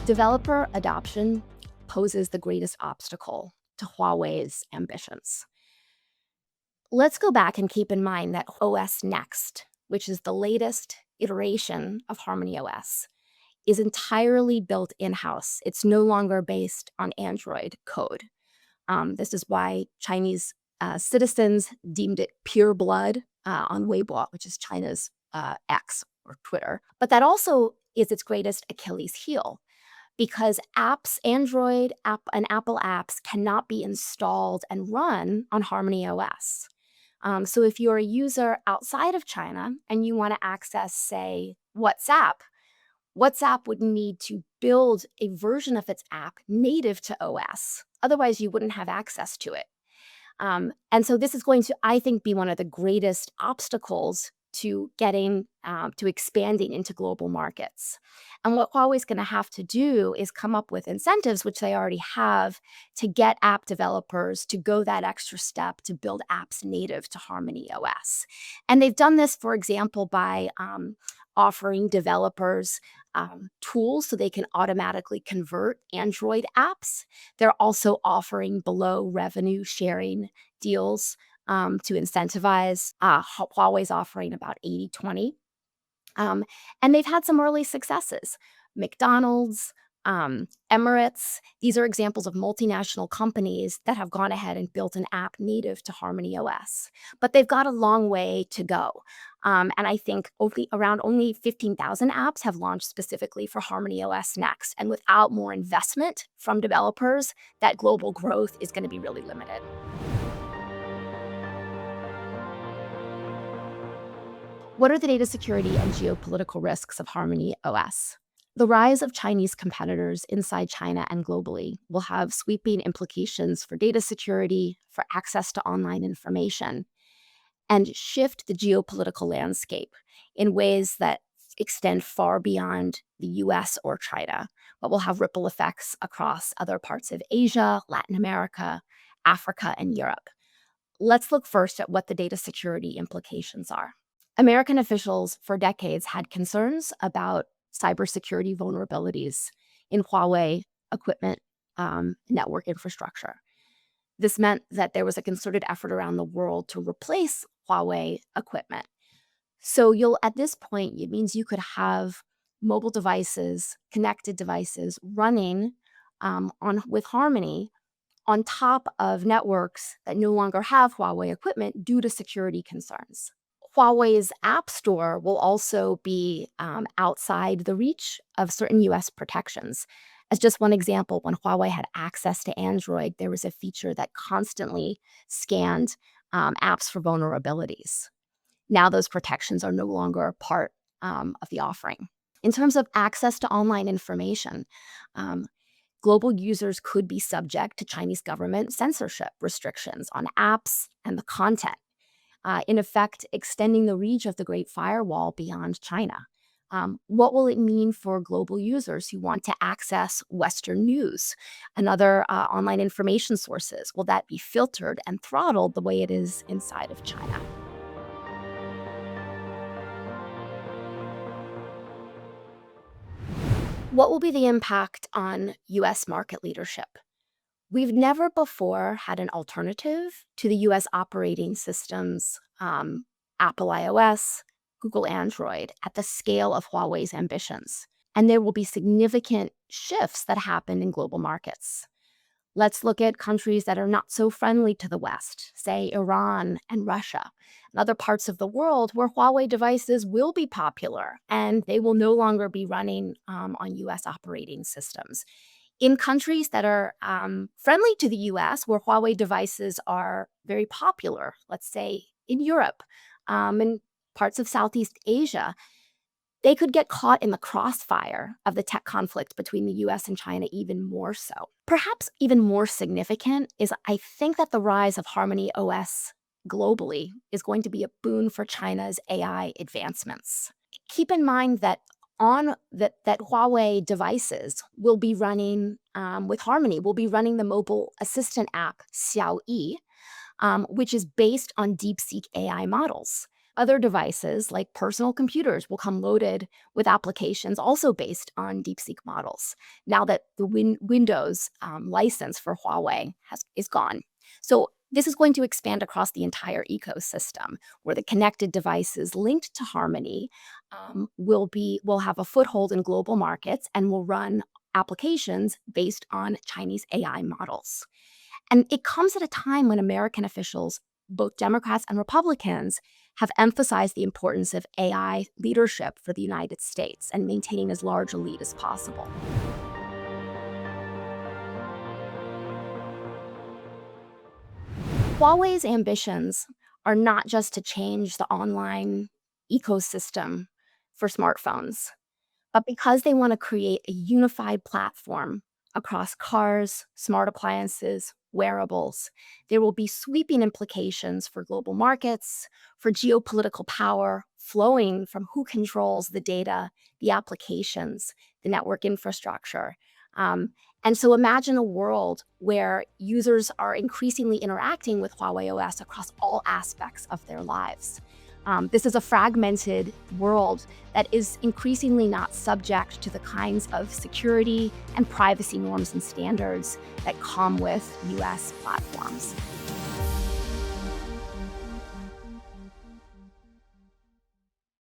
Developer adoption poses the greatest obstacle to Huawei's ambitions. Let's go back and keep in mind that OS Next, which is the latest iteration of Harmony OS, is entirely built in-house. It's no longer based on Android code. This is why Chinese citizens deemed it pure blood on Weibo, which is China's X or Twitter. But that also is its greatest Achilles heel because and Apple apps cannot be installed and run on Harmony OS. So if you're a user outside of China and you want to access, say, WhatsApp would need to build a version of its app native to OS. Otherwise, you wouldn't have access to it. And so this is going to, I think, be one of the greatest obstacles to expanding into global markets. And what Huawei's going to have to do is come up with incentives, which they already have, to get app developers to go that extra step to build apps native to Harmony OS. And they've done this, for example, by offering developers tools so they can automatically convert Android apps. They're also offering below revenue sharing deals to incentivize. Huawei's offering about 80-20. And they've had some early successes. McDonald's, Emirates, these are examples of multinational companies that have gone ahead and built an app native to Harmony OS. But they've got a long way to go. And I think only 15,000 apps have launched specifically for Harmony OS Next. And without more investment from developers, that global growth is going to be really limited. What are the data security and geopolitical risks of Harmony OS? The rise of Chinese competitors inside China and globally will have sweeping implications for data security, for access to online information, and shift the geopolitical landscape in ways that extend far beyond the US or China, but will have ripple effects across other parts of Asia, Latin America, Africa, and Europe. Let's look first at what the data security implications are. American officials for decades had concerns about cybersecurity vulnerabilities in Huawei equipment network infrastructure. This meant that there was a concerted effort around the world to replace Huawei equipment. So at this point, it means you could have mobile devices, connected devices running with Harmony on top of networks that no longer have Huawei equipment due to security concerns. Huawei's App Store will also be outside the reach of certain US protections. As just one example, when Huawei had access to Android, there was a feature that constantly scanned apps for vulnerabilities. Now those protections are no longer part of the offering. In terms of access to online information, global users could be subject to Chinese government censorship restrictions on apps and the content. In effect, extending the reach of the Great Firewall beyond China. What will it mean for global users who want to access Western news and other online information sources? Will that be filtered and throttled the way it is inside of China? What will be the impact on US market leadership? We've never before had an alternative to the US operating systems, Apple iOS, Google Android, at the scale of Huawei's ambitions. And there will be significant shifts that happen in global markets. Let's look at countries that are not so friendly to the West, say Iran and Russia, and other parts of the world where Huawei devices will be popular and they will no longer be running on US operating systems. In countries that are friendly to the US, where Huawei devices are very popular, let's say in Europe and parts of Southeast Asia, they could get caught in the crossfire of the tech conflict between the US and China even more so. Perhaps even more significant is I think that the rise of Harmony OS globally is going to be a boon for China's AI advancements. Keep in mind that that Huawei devices will be running with Harmony, will be running the mobile assistant app Xiaoyi, which is based on DeepSeek AI models. Other devices, like personal computers, will come loaded with applications also based on DeepSeek models, now that the Windows license for Huawei is gone. So this is going to expand across the entire ecosystem, where the connected devices linked to Harmony will have a foothold in global markets and will run applications based on Chinese AI models. And it comes at a time when American officials, both Democrats and Republicans, have emphasized the importance of AI leadership for the United States and maintaining as large a lead as possible. Huawei's ambitions are not just to change the online ecosystem for smartphones, but because they want to create a unified platform across cars, smart appliances, wearables, there will be sweeping implications for global markets, for geopolitical power flowing from who controls the data, the applications, the network infrastructure. Um, and so imagine a world where users are increasingly interacting with Huawei OS across all aspects of their lives. This is a fragmented world that is increasingly not subject to the kinds of security and privacy norms and standards that come with US platforms.